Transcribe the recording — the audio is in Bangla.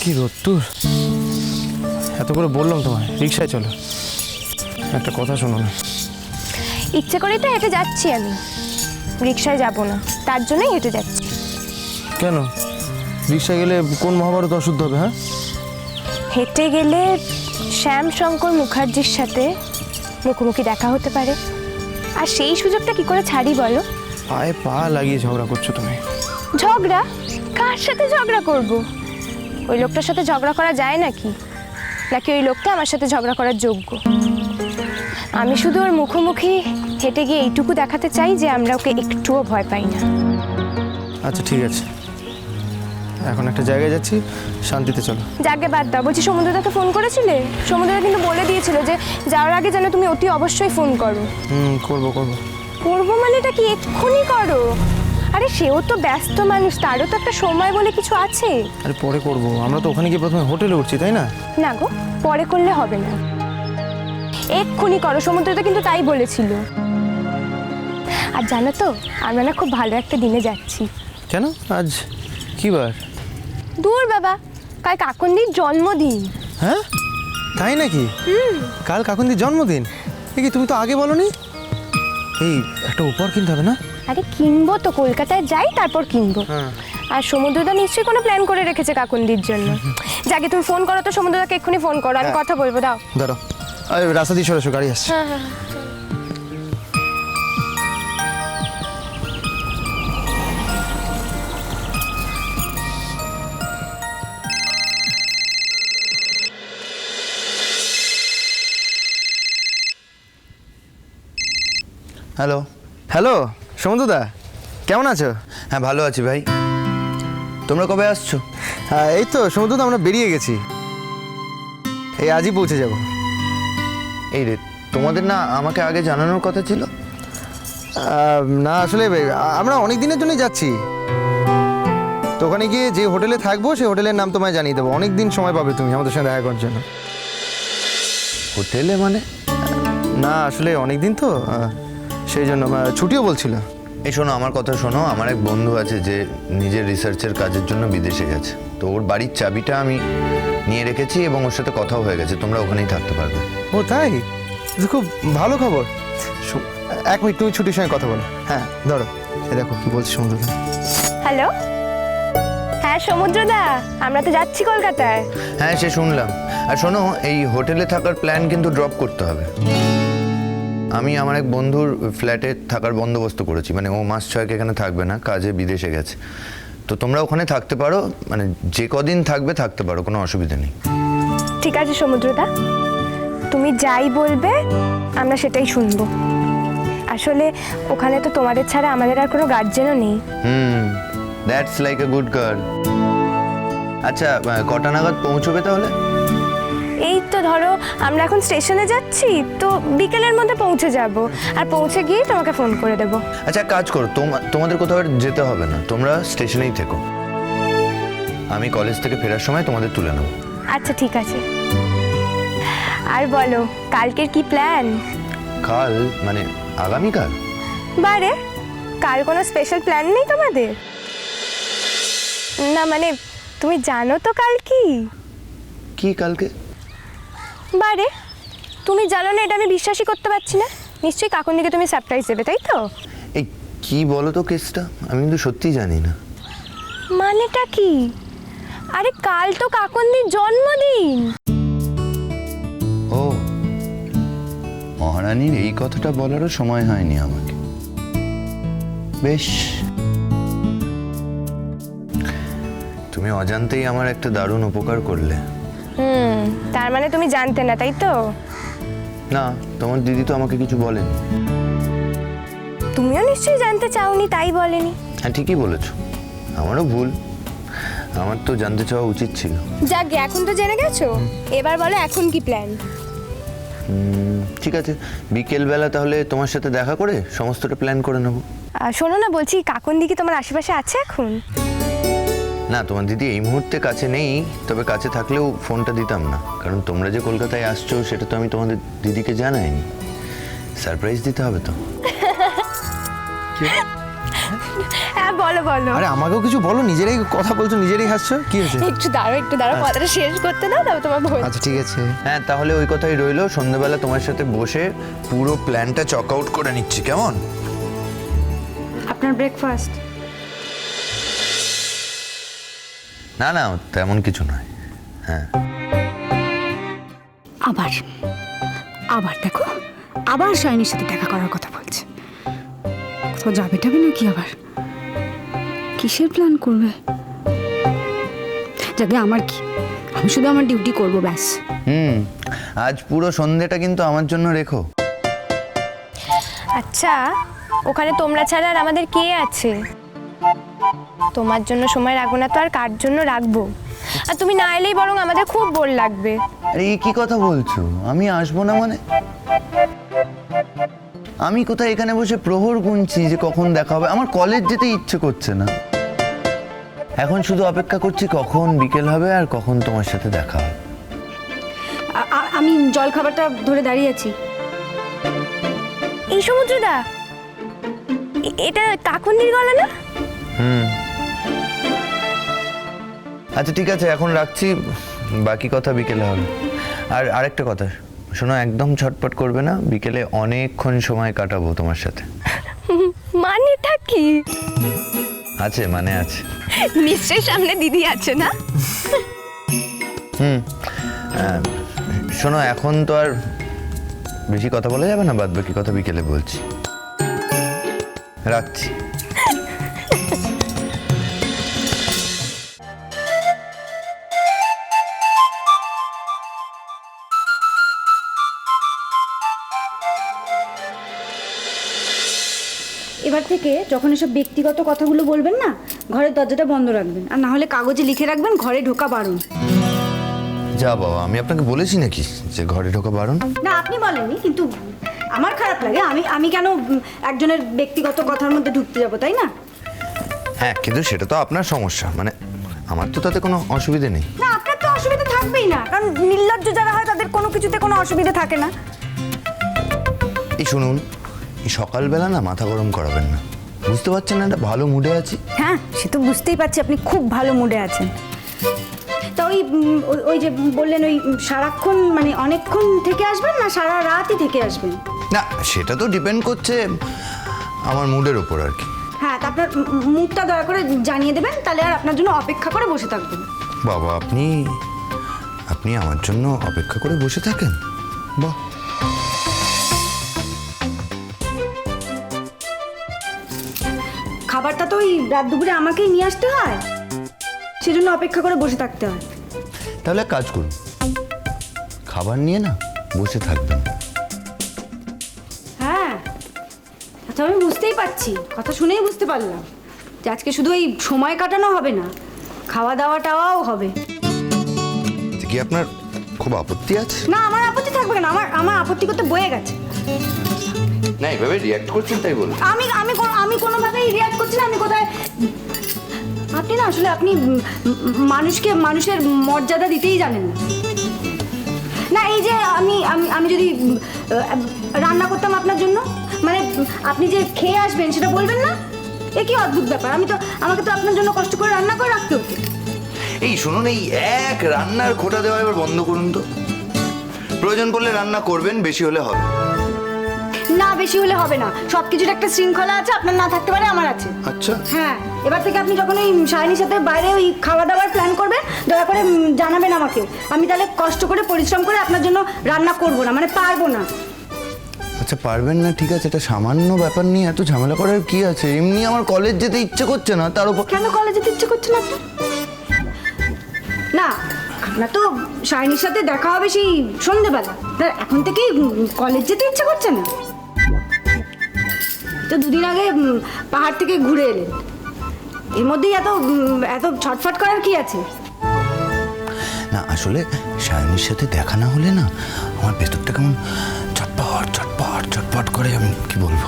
কি রোদ্দুর, এত করে বললাম তোমায় রিক্সায় চলো, একটা কথা শোনো না। ইচ্ছে করেই তো হেঁটে যাচ্ছি আমি, রিক্সায় যাব না, তার জন্যই হেঁটে যাচ্ছি। কেন রিক্সায় গেলে কোন মহাভারত অশুদ্ধ হবে? হ্যাঁ, হেঁটে গেলে শ্যাম শঙ্কর মুখার্জির সাথে মুখোমুখি দেখা হতে পারে, আর সেই সুযোগটা কি করে ছাড়ি বলো? পায়ে পা লাগিয়ে ঝগড়া করছো তুমি। ঝগড়া? কার সাথে ঝগড়া করব? ওই লোকটার সাথে ঝগড়া করা যায় নাকি? নাকি ওই লোকটা আমার সাথে ঝগড়া করার যোগ্য? আমি শুধু ওর মুখোমুখি হেঁটে গিয়ে এইটুকু দেখাতে চাই যে আমরা ওকে একটুও ভয় পাই না। আচ্ছা ঠিক আছে, এখন একটা জায়গায় যাচ্ছি, শান্তিতে চলো। যাকে বাদ দাও, বলছি সমুদ্রদাকে ফোন করেছিলে? সমুদ্রদা কিন্তু বলে দিয়েছিল যে যাওয়ার আগে যেন তুমি অতি অবশ্যই ফোন করো। করবো করবো। করবো মানে এটা কি এক্ষুনি করো? আরে সেও তো ব্যস্ত মানুষ, তারও তো একটা সময় বলে কিছু আছে। আরে পরে করবো, আমরা তো ওখানে গিয়ে প্রথমে হোটেলে উঠছি, তাই না? না গো, পরে করলে হবে না, এক্ষুনি করো। সমুদ্রদা কিন্তু তাই বলেছিল। আর জানো তো, আমরা না খুব ভালো একটা দিনে যাচ্ছি। কেন, আজ কি বার? দূর বাবা, কাল কাকুন্দির জন্মদিন। হ্যাঁ তাই নাকি? কাল কাকুন্দির জন্মদিন? কি তুমি তো আগে বলনি? এই একটা উপহার কিনতে হবে না? আরে কিনবো তো, কলকাতায় যাই তারপর কিনবো। আর সমুদ্রদা নিশ্চয়ই কোনো প্ল্যান করে রেখেছে কাকুন্দির জন্য। যাকে তুমি ফোন করো তো, সমুদ্রদাকে এক্ষুনি ফোন করো, আমি কথা বলবো। দাও দাঁড়াও, আরে রাস্তা দিয়ে সরে এসো, গাড়ি আসছে। হ্যাঁ হ্যাঁ। হ্যালো। হ্যালো সমুদ্রদা, কেমন আছো? হ্যাঁ ভালো আছি ভাই। তোমরা কবে আসছো? এই তো সমুদ্রদা, আমরা বেরিয়ে গেছি, এই আজই পৌঁছে যাব। এই রে, তোমাদের না আমাকে আগে জানানোর কথা ছিল? না আসলে আমরা অনেক দিনের জন্যই যাচ্ছি, তো ওখানে গিয়ে যে হোটেলে থাকবো সেই হোটেলের নাম তোমায় জানিয়ে দেবো। অনেক দিন সময় পাবে তুমি আমাদের সঙ্গে দেখা করার জন্য। হোটেলে মানে? না আসলে অনেক দিন তো, সেই জন্য ছুটিও বলছিল। এই শোনো, আমার কথা শোনো। আমার এক বন্ধু আছে যে নিজের রিসার্চের কাজের জন্য বিদেশে গেছে, তো ওর বাড়ির চাবিটা আমি নিয়ে রেখেছি এবং ওর সাথে কথাও হয়ে গেছে, তোমরা ওখানেই থাকতে পারবে। ও তাই? এটা খুব ভালো খবর। এক মিনিট, তুমি ছুটির সঙ্গে কথা বলো। হ্যাঁ ধরো, এ দেখো কি বলছি সমুদ্রদা। হ্যালো, হ্যাঁ সমুদ্রদা, আমরা তো যাচ্ছি কলকাতায়। হ্যাঁ সে শুনলাম। আর শোনো, এই হোটেলে থাকার প্ল্যান কিন্তু ড্রপ করতে হবে। আমি আমার এক বন্ধুর ফ্ল্যাটে থাকার বন্দোবস্ত করেছি, মানে ও মাস 6 এখানে থাকবে না, কাজে বিদেশে গেছে। তো তোমরা ওখানে থাকতে পারো, মানে যে কদিন থাকবে থাকতে পারো, কোনো অসুবিধা নেই। ঠিক আছে সমুদ্রদা, তুমি যাই বলবে আমরা সেটাই শুনবো। আসলে ওখানে তো তোমাদের ছাড়া আমাদের আর কোনো গার্জেনও নেই। That's like a good girl. আচ্ছা, কটা নাগাদ পৌঁছবে তাহলে? এই তো ধরো, আমরা এখন স্টেশনে যাচ্ছি, তো বিকেলের মধ্যে পৌঁছে যাব, আর পৌঁছে গিয়ে তোমাকে ফোন করে দেবো। আচ্ছা কাজ করো, তোমাদের কোথাও আর যেতে হবে না, তোমরা স্টেশনেই থেকো। আমি কলেজ থেকে ফেরার সময় তোমাদের তুলে নেব। আচ্ছা ঠিক আছে। আর বলো, কালকের কি প্ল্যান? কাল মানে আগামীকাল? বারে, কাল কোনো স্পেশাল প্ল্যান নেই তোমাদের? না মানে তুমি জানো তো কাল কি? কি কালকে? বারে, তুমি জানো না, এটা আমি বিশ্বাসই করতে পারছি না। নিশ্চয়ই কাকুন্দিকে তুমি সারপ্রাইজ দেবে, তাই তো? এই কি বলো তো কেসটা, আমি কিন্তু সত্যিই জানি না। মানেটা কি? আরে কাল তো কাকুন্দির জন্মদিন। ও, মহারানীর এই কথাটা বলারও সময় হয়নি আমাকে। বেশ, তুমি অজান্তেই আমার একটা দারুণ উপকার করলে। তার মানে তুমি জানতে না, তাই তো? না, তোমার দিদি তো আমাকে কিছু বলেনি। তুমিও নিশ্চয়ই জানতে চাওনি, তাই বলেনি। হ্যাঁ ঠিকই বলেছো, আমারও ভুল। আমার তো জানতে চাওয়া উচিত ছিল। যাক, এখন তো জেনে গেছো, এবার বলো এখন কি প্ল্যান? ঠিক আছে, বিকেলবেলা তাহলে তোমার সাথে দেখা করে সমস্তটা প্ল্যান করে নেবো। শোনো না, বলছি কাকুন্দি কি তোমার আশেপাশে আছে এখন? না, তোমার দিদি এই মুহূর্তে কাছে নেই, তবে কাছে থাকলেও ফোনটা দিতাম না, কারণ তোমরা যে কলকাতায় আসছো সেটা তো আমি তোমাদের দিদিকে জানাইনি। সারপ্রাইজ দিতে হবে তো। হ্যাঁ বলো বলো। আরে আমাকেও কিছু বলো, নিজেরাই কথা বলছো, নিজেরাই হাসছো, কি হয়েছে? একটু দাঁড়াও কথাটা শেষ করতে দাও, তবে তোমার বল। আচ্ছা ঠিক আছে। হ্যাঁ, তাহলে ওই কথাই রইলো, সন্ধ্যাবেলা তোমার সাথে বসে পুরো প্ল্যানটা চক আউট করে নিচ্ছি, কেমন? আপনার ব্রেকফাস্ট? না না, তেমন কিছু নয়। হ্যাঁ, আবার দেখো, আবার শাইনির সাথে দেখা করার কথা বলছে। কোথাও যাবে টাবে নাকি আবার? কিসের প্ল্যান করবে? যাকে আমার কি, আমি শুধু আমার ডিউটি করব ব্যাস। আজ পুরো সন্ধ্যেটা কিন্তু আমার জন্য রেখো। আচ্ছা, ওখানে তোমরা ছাড়া আর আমাদের কে আছে? তোমার জন্য সময় রাখবো না তো আর কার জন্য রাখবো? আর তুমি না এলেই বরং আমাদের খুব বোর লাগবে। আরে এই কি কথা বলছো? আমি আসবো না মানে? আমি কোথায় এখানে বসে প্রহর গুনছি যে কখন দেখা হবে? আমার কলেজ যেতে ইচ্ছে করছে না। এখন শুধু অপেক্ষা করছি কখন বিকেল হবে আর কখন তোমার সাথে দেখা হবে। আমি জল খাবারটা ধরে দাঁড়িয়ে আছি। এই সমুদ্রদা, এটা কাকুন্দির গলা না? আচ্ছা ঠিক আছে, এখন রাখছি, বাকি কথা বিকেলে হবে। আর আরেকটা কথা শোনো, একদম ছটপট করবে না, বিকেলে অনেকক্ষণ সময় কাটাবো তোমার সাথে। মানেটা কি? আছে মানে আছে। নিশ্চয়ই সামনে দিদি আছে না? শোনো, এখন তো আর বেশি কথা বলা যাবে না, বাদ বাকি কথা বিকেলে বলছি। রাখছি। এবার থেকে যখন এসব ব্যক্তিগত কথাগুলো বলবেন না, ঘরের দরজাটা বন্ধ রাখবেন, আর না হলে কাগজে লিখে রাখবেন ঘরে ঢোকা বারণ। যা বাবা, আমি আপনাকে বলেছি নাকি যে ঘরে ঢোকা বারণ? না, আপনি বলেননি, কিন্তু আমার খারাপ লাগে। আমি কেন একজনের ব্যক্তিগত কথার মধ্যে ঢুকতে যাবো, তাই না? হ্যাঁ, কিন্তু সেটা তো আপনার সমস্যা, মানে আমার তো তাতে কোনো অসুবিধে নেই। না, আপনার তো অসুবিধা থাকবেই না, কারণ নির্লজ্জ যারা হয় তাদের কোনো কিছুতে কোনো অসুবিধা থাকে না। এই শুনুন, এই সকালবেলা না মাথা গরম করাবেন না, বুঝতে পারছেন না, একটা ভালো মুডে আছি। হ্যাঁ, সে তো বুঝতেই পারছি আপনি খুব ভালো মুডে আছেন। তা ওই যে বললেন, ওই সারাক্ষণ মানে অনেকক্ষণ থেকে আসবেন না সারা রাতই থেকে আসবেন? না, সেটা তো ডিপেন্ড করছে আমার মুডের ওপর আর কি। হ্যাঁ, তা আপনার মুডটা দয়া করে জানিয়ে দেবেন, তাহলে আর আপনার জন্য অপেক্ষা করে বসে থাকবেন। বাবা, আপনি আমার জন্য অপেক্ষা করে বসে থাকেন? বাহ। খাবারটা তো ওই রাত দুপুরে আমাকেই নিয়ে আসতে হয়, সেজন্য অপেক্ষা করে বসে থাকতে হয়। তাহলে এক কাজ করুন, খাবার নিয়ে না বসে থাকবেন। হ্যাঁ, আচ্ছা, আমি বুঝতেই পারছি, কথা শুনেই বুঝতে পারলাম যে আজকে শুধু এই সময় কাটানো হবে না, খাওয়া দাওয়াটাও হবে। কি আপনার খুব আপত্তি আছে? না, আমার আপত্তি থাকবে কেন? আমার আপত্তি করতে বয়ে গেছে। না, এইভাবে রিয়াক্ট করছেন তাই বলুন। আমি কোনোভাবেই রিয়াক্ট করছি না। আমি কোথায়, আপনি না আসলে আপনি মানুষকে মানুষের মর্যাদা দিতেই জানেন না। না, এই যে আমি যদি রান্না করতাম আপনার জন্য, মানে আপনি যে খেয়ে আসবেন সেটা বলবেন না? এ কি অদ্ভুত ব্যাপার! আমাকে তো আপনার জন্য কষ্ট করে রান্না করে রাখতে হতো। এই শুনুন, এই এক রান্নার খোঁটা দেওয়া এবার বন্ধ করুন তো। প্রয়োজন পড়লে রান্না করবেন, বেশি হলে হবে না। বেশি হলে হবে না, সবকিছুর একটা শৃঙ্খলা আছে, আপনার না থাকতে পারে, আমার আছে। আচ্ছা। হ্যাঁ, এবার থেকে আপনি যখন ওই শাইনির সাথে বাইরে ওই খাওয়া দাওয়ার প্ল্যান করবেন, দয়া করে জানাবেন আমাকে। আমি তাহলে কষ্ট করে পরিশ্রম করে আপনার জন্য রান্না করব না, মানে পারবো না। আচ্ছা, পারবেন না ঠিক আছে, এটা সামান্য ব্যাপার নিয়ে এত ঝামেলা করার কি আছে? এমনি আমার কলেজ যেতে ইচ্ছে করছে না, তার উপর। কেন কলেজে যেতে ইচ্ছে করছে না আপনার? না, আপনার তো শাইনির সাথে দেখা হবে সেই সন্ধেবেলা, এখন থেকেই কলেজ যেতে ইচ্ছে করছে না? তো দুদিন আগে পাহাড় থেকে ঘুরে এলেন, এর মধ্যেই এত ছটফট করার কি আছে? না, আসলে সায়নীর সাথে দেখা না হলে না আমার ভেতরটা কেমন চটপট চটপট চটপট করে, আমি কি বলবো।